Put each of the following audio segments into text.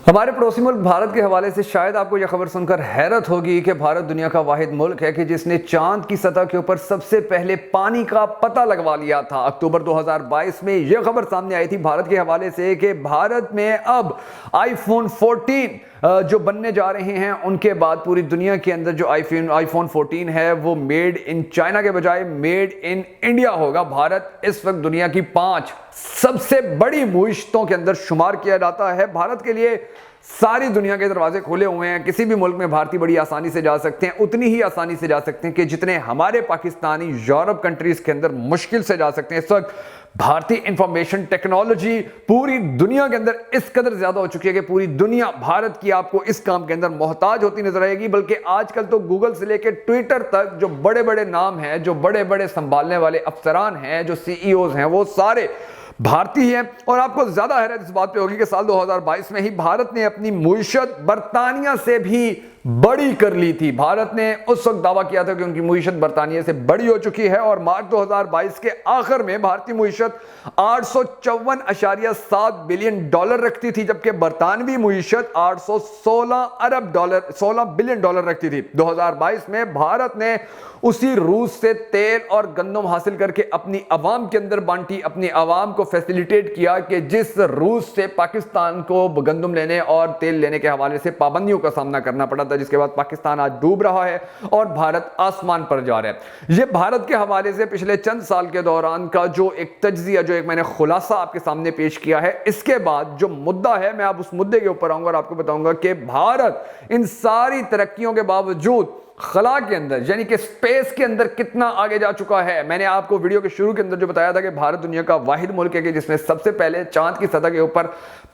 ہمارے پڑوسی ملک بھارت کے حوالے سے شاید آپ کو یہ خبر سن کر حیرت ہوگی کہ بھارت دنیا کا واحد ملک ہے کہ جس نے چاند کی سطح کے اوپر سب سے پہلے پانی کا پتہ لگوا لیا تھا۔ اکتوبر 2022 میں یہ خبر سامنے آئی تھی بھارت کے حوالے سے کہ بھارت میں اب آئی فون 14 جو بننے جا رہے ہیں، ان کے بعد پوری دنیا کے اندر جو آئی فون 14 ہے وہ میڈ ان چائنا کے بجائے میڈ ان انڈیا ہوگا۔ بھارت اس وقت دنیا کی 5 سب سے بڑی معیشتوں کے اندر شمار کیا جاتا ہے۔ بھارت کے لیے ساری دنیا کے دروازے کھلے ہوئے ہیں، کسی بھی ملک میں بھارتی بڑی آسانی سے جا سکتے ہیں، اتنی ہی آسانی سے جا سکتے ہیں کہ جتنے ہمارے پاکستانی یورپ کنٹریز کے اندر مشکل سے جا سکتے ہیں۔ اس وقت بھارتی انفارمیشن ٹیکنالوجی پوری دنیا کے اندر اس قدر زیادہ ہو چکی ہے کہ پوری دنیا بھارت کی آپ کو اس کام کے اندر محتاج ہوتی نظر آئے گی۔ بلکہ آج کل تو گوگل سے لے کے ٹویٹر تک جو بڑے بڑے نام ہیں، جو بڑے بڑے سنبھالنے والے افسران ہیں، جو سی ای اوز ہیں، وہ سارے بھارتی ہیں۔ اور آپ کو زیادہ حیرت اس بات پہ ہوگی کہ سال 2022 میں ہی بھارت نے اپنی معیشت برطانیہ سے بھی بڑی کر لی تھی۔ بھارت نے اس وقت دعویٰ کیا تھا کہ ان کی معیشت برطانیہ سے بڑی ہو چکی ہے، اور مارچ 2022 کے آخر میں بھارتی معیشت 854.7 بلین ڈالر رکھتی تھی، جبکہ برطانوی معیشت 816 بلین ڈالر رکھتی تھی۔ 2022 میں بھارت نے اسی روس سے تیل اور گندم حاصل کر کے اپنی عوام کے اندر بانٹی، اپنی عوام کو فیسیلیٹیٹ کیا کہ جس روس سے پاکستان کو گندم لینے اور تیل لینے کے حوالے سے پابندیوں کا سامنا کرنا پڑا تھا، جس کے بعد پاکستان آج ڈوب رہا ہے اور بھارت آسمان پر جا رہا ہے۔ یہ بھارت کے حوالے سے پچھلے چند سال کے دوران کا جو ایک تجزیہ، جو ایک میں نے خلاصہ آپ کے سامنے پیش کیا ہے، اس کے بعد جو مدعا ہے، میں اب اس مدعے کے اوپر آؤں گا اور آپ کو بتاؤں گا کہ بھارت ان ساری ترقیوں کے باوجود خلا کے اندر یعنی کہ سپیس کے اندر کتنا آگے جا چکا ہے۔ میں نے آپ کو ویڈیو کے شروع کے اندر جو بتایا تھا کہ بھارت دنیا کا واحد ملک ہے کہ جس نے سب سے پہلے چاند کی سطح کے اوپر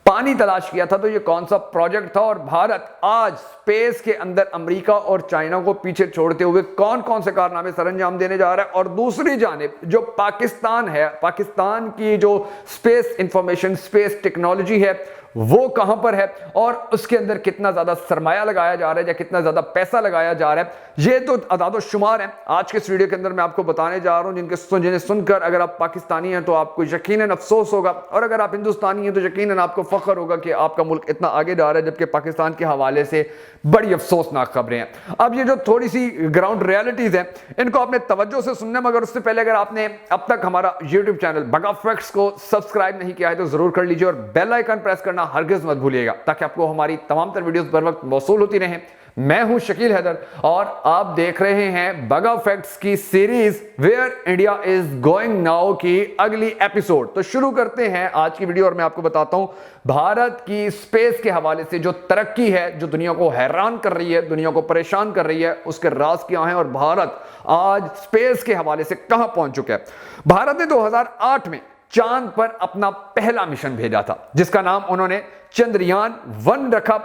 پانی تلاش کیا تھا، تو یہ کون سا پروجیکٹ تھا، اور بھارت آج سپیس کے اندر امریکہ اور چائنا کو پیچھے چھوڑتے ہوئے کون کون سے کارنامے سر انجام دینے جا رہا ہے۔ اور دوسری جانب جو پاکستان ہے، پاکستان کی جو سپیس انفارمیشن، سپیس ٹیکنالوجی ہے، وہ کہاں پر ہے اور اس کے اندر کتنا زیادہ سرمایہ لگایا جا رہا ہے یا کتنا زیادہ پیسہ لگایا جا رہا ہے، یہ تو اعداد و شمار ہیں آج کے اس ویڈیو کے اندر میں آپ کو بتانے جا رہا ہوں، جنہیں سن کر اگر آپ پاکستانی ہیں تو آپ کو یقیناً افسوس ہوگا، اور اگر آپ ہندوستانی ہیں تو یقیناً آپ کو فخر ہوگا کہ آپ کا ملک اتنا آگے جا رہا ہے، جبکہ پاکستان کے حوالے سے بڑی افسوسناک خبریں ہیں۔ اب یہ جو تھوڑی سی گراؤنڈ ریالٹیز ہیں، ان کو آپ نے توجہ سے سننا، مگر اس سے پہلے اگر آپ نے اب تک ہمارا یوٹیوب چینل بگا فیکٹس کو سبسکرائب نہیں کیا ہے تو ضرور کر لیجئے، اور بیل آئیکن پریس کرنا ہرگز مت بھولیے گا تاکہ آپ کو ہماری تمام تر ویڈیوز بر وقت موصول ہوتی رہیں۔ میں ہوں شکیل حیدر اور آپ دیکھ رہے ہیں بگا فیکٹس کی series where India is going now کی اگلی ایپیسوڈ۔ تو شروع کرتے ہیں آج کی ویڈیو، اور میں آپ کو بتاتا ہوں بھارت کی سپیس کے حوالے سے جو ترقی ہے، جو دنیا کو حیران کر رہی ہے، دنیا کو پریشان کر رہی ہے، اس کے راز کیا ہیں اور بھارت آج سپیس کے حوالے سے کہاں پہنچ چکا ہے۔ بھارت نے 2008 میں چاند پر اپنا پہلا مشن بھیجا تھا، جس کا نام انہوں نے چندریان 1 رکھا۔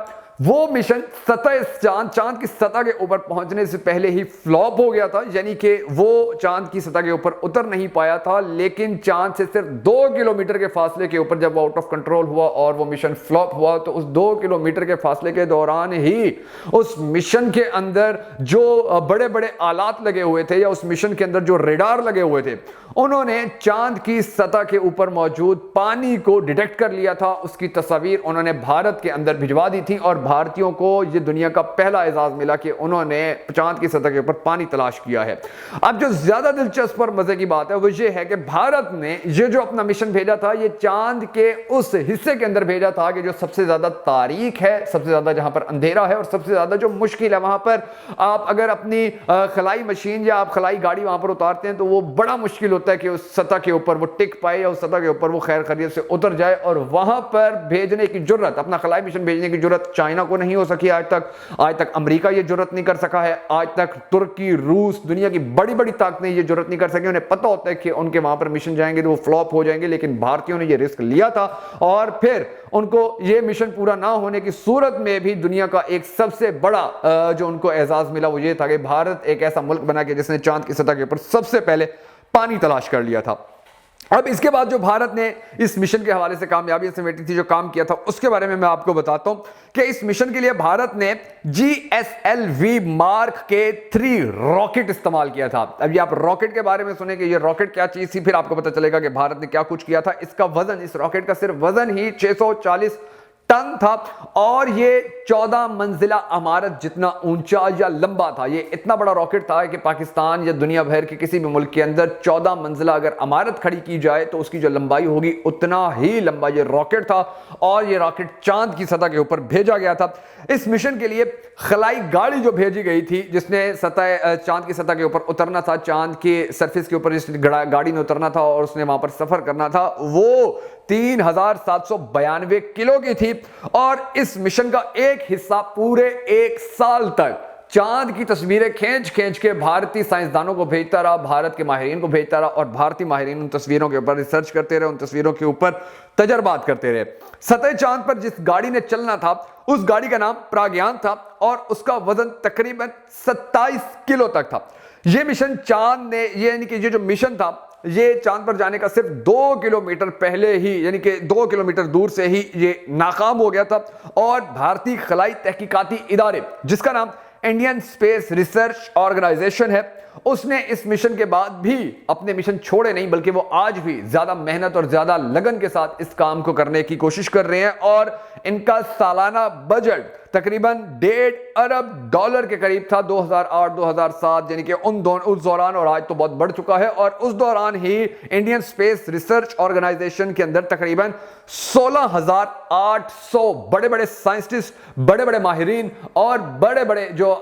وہ مشن چاند کی سطح کے اوپر پہنچنے سے پہلے ہی فلاپ ہو گیا تھا، یعنی کہ وہ چاند کی سطح کے اوپر اتر نہیں پایا تھا، لیکن چاند سے صرف 2 کلومیٹر کے فاصلے کے اوپر جب وہ آؤٹ آف کنٹرول ہوا اور وہ مشن فلاپ ہوا، تو اس 2 کلومیٹر کے فاصلے کے دوران ہی اس مشن کے اندر جو بڑے بڑے آلات لگے ہوئے تھے، یا اس مشن کے اندر جو ریڈار لگے ہوئے تھے، انہوں نے چاند کی سطح کے اوپر موجود پانی کو ڈیٹیکٹ کر لیا تھا۔ اس کی تصاویر انہوں نے بھارت کے اندر بھجوا دی تھی، اور بھارتیوں کو یہ دنیا کا پہلا اعزاز ملا کہ انہوں نے چاند کی سطح کے اوپر پانی تلاش کیا ہے۔ اب جو زیادہ دلچسپ اور مزے کی بات ہے وہ یہ ہے کہ بھارت نے یہ جو اپنا مشن بھیجا تھا، یہ چاند کے اس حصے کے اندر بھیجا تھا کہ جو سب سے زیادہ تاریک ہے، سب سے زیادہ جہاں پر اندھیرا ہے، اور سب سے زیادہ جو مشکل ہے، وہاں پر آپ اگر اپنی خلائی مشین یا آپ خلائی گاڑی وہاں پر اتارتے ہیں تو وہ بڑا مشکل ہوتا ہے کہ اس سطح کے اوپر وہ ٹک پائے، یا اس سطح کے اوپر وہ خیر خیریت سے اتر جائے، اور وہاں پر بھیجنے کی جرت، اپنا خلائی مشن بھیجنے کی جرت چائنا کو نہیں ہو سکی آج تک امریکہ یہ جرت نہیں کر سکا ہے، آج تک ترکی، روس، دنیا کی بڑی بڑی طاقتیں یہ جرت نہیں کر سکی۔ انہیں پتہ ہوتا ہے کہ ان کے وہاں پر مشن جائیں گے تو وہ فلاپ ہو جائیں گے، لیکن بھارتیوں نے یہ رسک لیا تھا، اور پھر ان کو یہ مشن پورا نہ ہونے کی صورت میں بھی دنیا کا ایک سب سے بڑا جو ان کو اعزاز ملا وہ یہ تھا کہ بھارت ایک ایسا ملک بنا کہ جس نے چاند کی سطح کے اوپر سب سے پہلے پانی تلاش کر لیا تھا۔ اب اس کے بعد جو بھارت نے اس مشن کے حوالے سے کامیابی سمیٹی تھی، جو کام کیا تھا، اس کے بارے میں آپ کو بتاتا ہوں کہ اس مشن کے لیے بھارت نے GSLV Mark کے 3 راکٹ استعمال کیا تھا۔ اب یہ آپ راکٹ کے بارے میں سنیں کہ یہ راکٹ کیا چیز تھی، پھر آپ کو پتہ چلے گا کہ بھارت نے کیا کچھ کیا تھا۔ اس کا وزن، اس راکٹ کا صرف وزن ہی 640 ٹن تھا اور یہ 14 منزلہ عمارت جتنا اونچا یا لمبا تھا. یہ اتنا بڑا راکٹ تھا کہ پاکستان یا دنیا بھر کے کسی بھی ملک کے اندر 14 منزلہ اگر عمارت کھڑی کی جائے تو اس کی جو لمبائی ہوگی اتنا ہی لمبا یہ راکٹ تھا, اور یہ راکٹ چاند کی سطح کے اوپر بھیجا گیا تھا. اس مشن کے لیے خلائی گاڑی جو بھیجی گئی تھی جس نے چاند کی سطح کے اوپر اترنا تھا, چاند کے سرفیس کے اوپر جس گاڑی نے اترنا تھا اور اس نے وہاں پر سفر کرنا تھا, وہ 3792 کلو کی تھی. اور اس مشن کا ایک حصہ پورے ایک سال تک چاند کی تصویریں کھینچ کھینچ کے بھارتی سائنسدانوں کو بھیجتا رہا, بھارت کے ماہرین کو بھیجتا رہا, اور بھارتی ماہرین ان تصویروں کے اوپر ریسرچ کرتے رہے, ان تصویروں کے اوپر تجربات کرتے رہے. سطح چاند پر جس گاڑی نے چلنا تھا اس گاڑی کا نام پراگیان تھا اور اس کا وزن تقریباً 27 کلو تک تھا. یہ مشن چاند نے یعنی کہ یہ جو مشن تھا یہ چاند پر جانے کا صرف 2 کلومیٹر پہلے ہی یعنی کہ 2 کلومیٹر دور سے ہی یہ ناکام ہو گیا تھا. اور بھارتی خلائی تحقیقاتی ادارے جس کا نام انڈین اسپیس ریسرچ آرگنائزیشن ہے, اس نے اس مشن کے بعد بھی اپنے مشن چھوڑے نہیں, بلکہ وہ آج بھی زیادہ محنت اور زیادہ لگن کے ساتھ اس کام کو کرنے کی کوشش کر رہے ہیں. اور ان کا سالانہ بجٹ تقریباً $1.5 ارب کے قریب تھا 2008-2007 یعنی کہ اس دوران, اور آج تو بہت بڑھ چکا ہے. اور اس دوران ہی انڈین اسپیس ریسرچ آرگنائزیشن کے اندر تقریباً 16,800 بڑے بڑے سائنسٹسٹ, بڑے بڑے ماہرین اور بڑے بڑے جو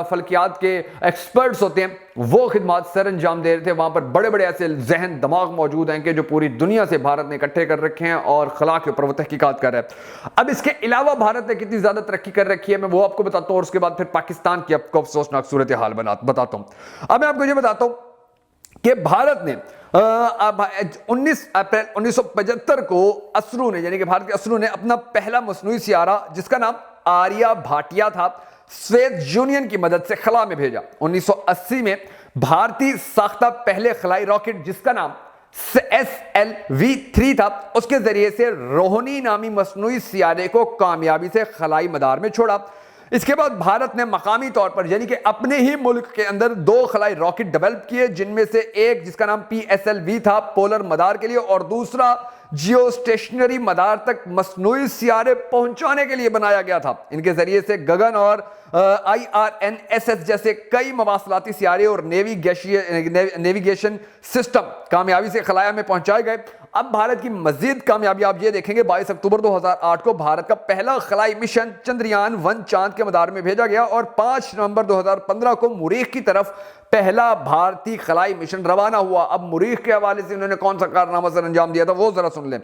فلکیات کے ایکسپرٹس ہوتے ہیں وہ خدمات سر انجام دے رہے تھے. وہاں پر بڑے بڑے ایسے ذہن دماغ موجود ہیں کہ جو پوری دنیا سے بھارت نے اکٹھے کر رکھے ہیں اور خلا کے اوپر وہ تحقیقات کر رہے ہیں. اب اس کے علاوہ بھارت نے کتنی زیادہ ترقی کر رکھی ہے میں وہ آپ کو بتاتا ہوں, اور اس کے بعد پھر پاکستان کی آپ کو افسوسناک صورتحال بتاتا ہوں. اب میں آپ کو یہ بتاتا ہوں کہ بھارت نے 19 اپریل 1975 کو اسرو نے یعنی کہ بھارت کے اسرو نے اپنا پہلا مصنوعی سیارہ جس کا نام آریہ بھاٹیا تھا سویت یونین کی مدد سے خلا میں بھیجا. 1980 میں بھارتی ساختہ پہلے خلائی راکٹ جس کا نام SLV-3 تھا, اس کے ذریعے سے روہنی نامی مصنوعی سیارے کو کامیابی سے خلائی مدار میں چھوڑا. اس کے بعد بھارت نے مقامی طور پر یعنی کہ اپنے ہی ملک کے اندر 2 خلائی راکٹ ڈیولپ کیے, جن میں سے ایک جس کا نام PSLV تھا پولر مدار کے لیے, اور دوسرا جیو اسٹیشنری مدار تک مصنوعی سیارے پہنچانے کے لیے بنایا گیا تھا. ان کے ذریعے سے گگن اور IRNSS جیسے کئی مواصلاتی سیارے اور نیویگیشن سسٹم کامیابی سے خلاء میں پہنچائے گئے. اب بھارت کی مزید کامیابی آپ یہ دیکھیں گے, 22 اکتوبر 2008 کو بھارت کا پہلا خلائی مشن چندریان 1 چاند کے مدار میں بھیجا گیا, اور 5 نومبر 2015 کو مریخ کی طرف پہلا بھارتی خلائی مشن روانہ ہوا. اب مریخ کے حوالے سے انہوں نے کون سا کارنامہ سر انجام دیا تھا وہ ذرا سن لیں.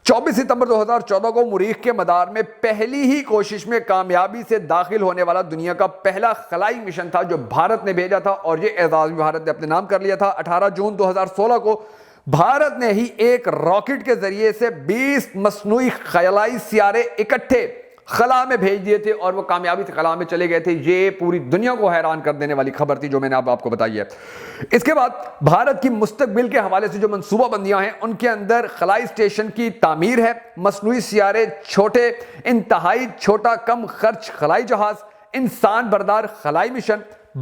24 ستمبر 2014 کو مریخ کے مدار میں پہلی ہی کوشش میں کامیابی سے داخل ہونے والا دنیا کا پہلا خلائی مشن تھا جو بھارت نے بھیجا تھا, اور یہ اعزاز بھی بھارت نے اپنے نام کر لیا تھا. 18 جون 2016 کو بھارت نے ہی ایک راکٹ کے ذریعے سے 20 مصنوعی خلائی سیارے اکٹھے خلا میں بھیج دیے تھے, اور وہ کامیابی سے خلا میں چلے گئے تھے. یہ پوری دنیا کو حیران کر دینے والی خبر تھی جو میں نے آپ کو بتائی ہے. اس کے بعد بھارت کی مستقبل کے حوالے سے جو منصوبہ بندیاں ہیں ان کے اندر خلائی اسٹیشن کی تعمیر ہے, مصنوعی سیارے, چھوٹے انتہائی چھوٹا کم خرچ خلائی جہاز, انسان بردار خلائی مشن,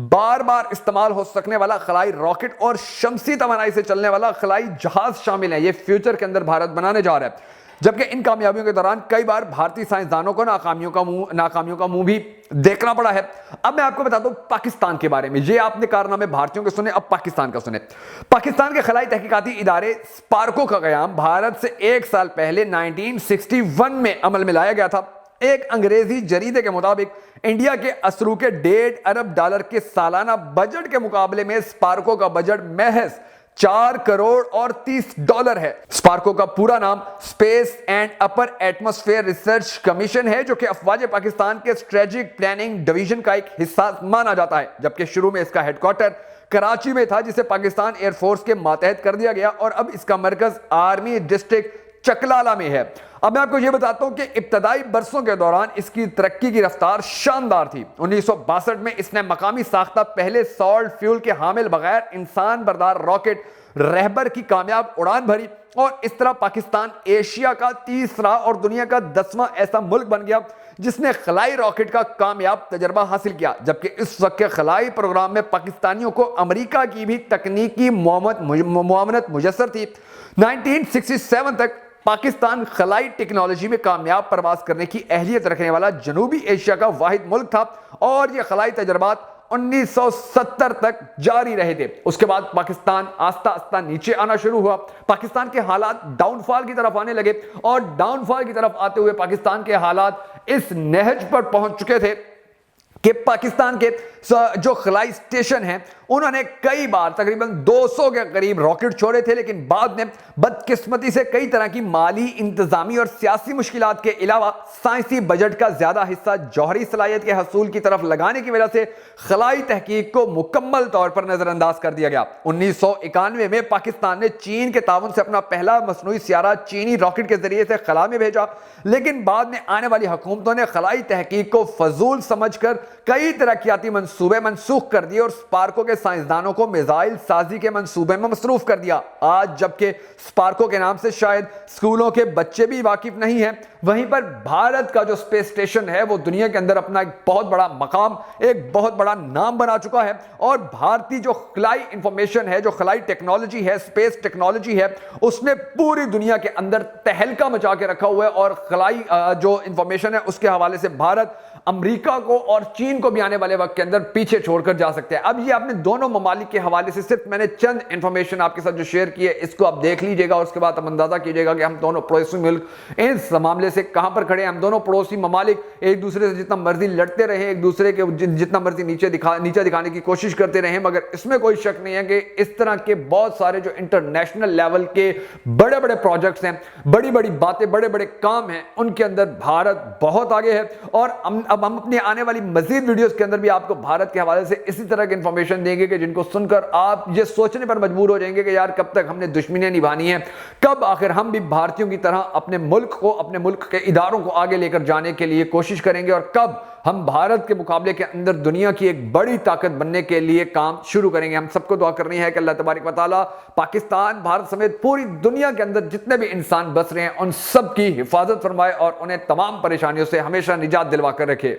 بار بار استعمال ہو سکنے والا خلائی راکٹ اور شمسی توانائی سے چلنے والا خلائی جہاز شامل ہیں. یہ فیوچر کے اندر بھارت بنانے جا رہا ہے. جبکہ ان کامیابیوں کے دوران کئی بار بھارتی سائنسدانوں کو ناکامیوں کا منہ بھی دیکھنا پڑا ہے. اب میں آپ کو بتاتا ہوں پاکستان کے بارے میں. یہ آپ نے کارنامے بھارتیوں کے سنے, اب پاکستان کا سنے. پاکستان کے خلائی تحقیقاتی ادارے سپارکو کا قیام بھارت سے 1 سال پہلے 1961 میں عمل میں لایا گیا تھا. ایک انگریزی جریدے کے مطابق انڈیا کے اسرو کے $1.5 ارب کے سالانہ بجٹ کے مقابلے میں سپارکو کا بجٹ محض $4 کروڑ اور $30 ہے. سپارکو کا پورا نام space and upper atmosphere research commission ہے, جو کہ افواج پاکستان کے اسٹریٹجک پلاننگ ڈویژن کا ایک حصہ مانا جاتا ہے. جبکہ شروع میں اس کا ہیڈ کوارٹر کراچی میں تھا جسے پاکستان ایئر فورس کے ماتحت کر دیا گیا, اور اب اس کا مرکز آرمی ڈسٹرکٹ چکلالہ میں ہے. اب میں آپ کو یہ بتاتا ہوں کہ ابتدائی برسوں کے دوران اس کی ترقی کی رفتار شاندار تھی. 1962 میں اس نے مقامی ساختہ پہلے سالٹ فیول کے حامل بغیر انسان بردار راکٹ رہبر کی کامیاب اڑان بھری, اور اس طرح پاکستان ایشیا کا 3واں اور دنیا کا 10واں ایسا ملک بن گیا جس نے خلائی راکٹ کا کامیاب تجربہ حاصل کیا. جبکہ اس وقت کے خلائی پروگرام میں پاکستانیوں کو امریکہ کی بھی تکنیکی معاونت میسر تھی. 1967 تک پاکستان خلائی ٹیکنالوجی میں کامیاب پرواز کرنے کی اہلیت رکھنے والا جنوبی ایشیا کا واحد ملک تھا اور یہ خلائی تجربات 1970 تک جاری رہے تھے۔ اس کے بعد پاکستان آہستہ آہستہ نیچے آنا شروع ہوا، پاکستان کے حالات ڈاؤن فال کی طرف آنے لگے اور ڈاؤن فال کی طرف آتے ہوئے پاکستان کے حالات اس نہج پر پہنچ چکے تھے کہ پاکستان کے جو خلائی اسٹیشن ہیں انہوں نے کئی بار تقریباً 200 کے قریب راکٹ چھوڑے تھے، لیکن بعد میں بدقسمتی سے کئی طرح کی مالی، انتظامی اور سیاسی مشکلات کے علاوہ سائنسی بجٹ کا زیادہ حصہ جوہری صلاحیت کے حصول کی طرف لگانے کی وجہ سے خلائی تحقیق کو مکمل طور پر نظر انداز کر دیا گیا۔ 1991 میں پاکستان نے چین کے تعاون سے اپنا پہلا مصنوعی سیارہ چینی راکٹ کے ذریعے سے خلا میں بھیجا، لیکن بعد میں آنے والی حکومتوں نے خلائی تحقیق کو فضول سمجھ کر کئی ترقیاتی منصوبے منسوخ کر دیے اور سپارکو کے سائنسدانوں کو میزائل سازی کے منصوبے میں مصروف کر دیا۔ آج جبکہ سپارکو کے نام سے شاید اسکولوں کے بچے بھی واقف نہیں ہیں، وہیں پر بھارت کا جو اسپیس اسٹیشن ہے وہ دنیا کے اندر اپنا ایک بہت بڑا مقام، ایک بہت بڑا نام بنا چکا ہے، اور بھارتی جو خلائی انفارمیشن ہے، جو خلائی ٹیکنالوجی ہے، اسپیس ٹیکنالوجی ہے، اس نے پوری دنیا کے اندر تہلکہ مچا کے رکھا ہوا ہے، اور خلائی جو انفارمیشن ہے اس کے حوالے سے بھارت امریکہ کو اور چین کو بھی آنے والے وقت کے اندر پیچھے چھوڑ کر جا سکتے ہیں۔ اب یہ آپ نے دونوں ممالک کے حوالے سے صرف میں نے چند انفارمیشن آپ کے ساتھ جو شیئر کی ہے، اس کو آپ دیکھ لیجئے گا اور اس کے بعد آپ اندازہ کیجئے گا کہ ہم دونوں پڑوسی ملک اس معاملے سے کہاں پر کھڑے ہیں۔ ہم دونوں پڑوسی ممالک ایک دوسرے سے جتنا مرضی لڑتے رہے، ایک دوسرے کے جتنا مرضی نیچے دکھانے کی کوشش کرتے رہے، مگر اس میں کوئی شک نہیں ہے کہ اس طرح کے بہت سارے جو انٹرنیشنل لیول کے بڑے بڑے پروجیکٹس ہیں، بڑی بڑی باتیں، بڑے بڑے کام ہیں، ان کے اندر بھارت بہت آگے ہے۔ اور اب ہم اپنی آنے والی مزید ویڈیوز کے اندر بھی آپ کو بھارت کے حوالے سے اسی طرح کی انفارمیشن دیں گے کہ جن کو سن کر آپ یہ سوچنے پر مجبور ہو جائیں گے کہ یار کب تک ہم نے دشمنیاں نبھانی ہیں، کب آخر ہم بھی بھارتیوں کی طرح اپنے ملک کو، اپنے ملک کے اداروں کو آگے لے کر جانے کے لیے کوشش کریں گے، اور کب ہم بھارت کے مقابلے کے اندر دنیا کی ایک بڑی طاقت بننے کے لیے کام شروع کریں گے۔ ہم سب کو دعا کرنی ہے کہ اللہ تبارک و تعالیٰ پاکستان، بھارت سمیت پوری دنیا کے اندر جتنے بھی انسان بس رہے ہیں ان سب کی حفاظت فرمائے اور انہیں تمام پریشانیوں سے ہمیشہ نجات دلوا کر رکھے۔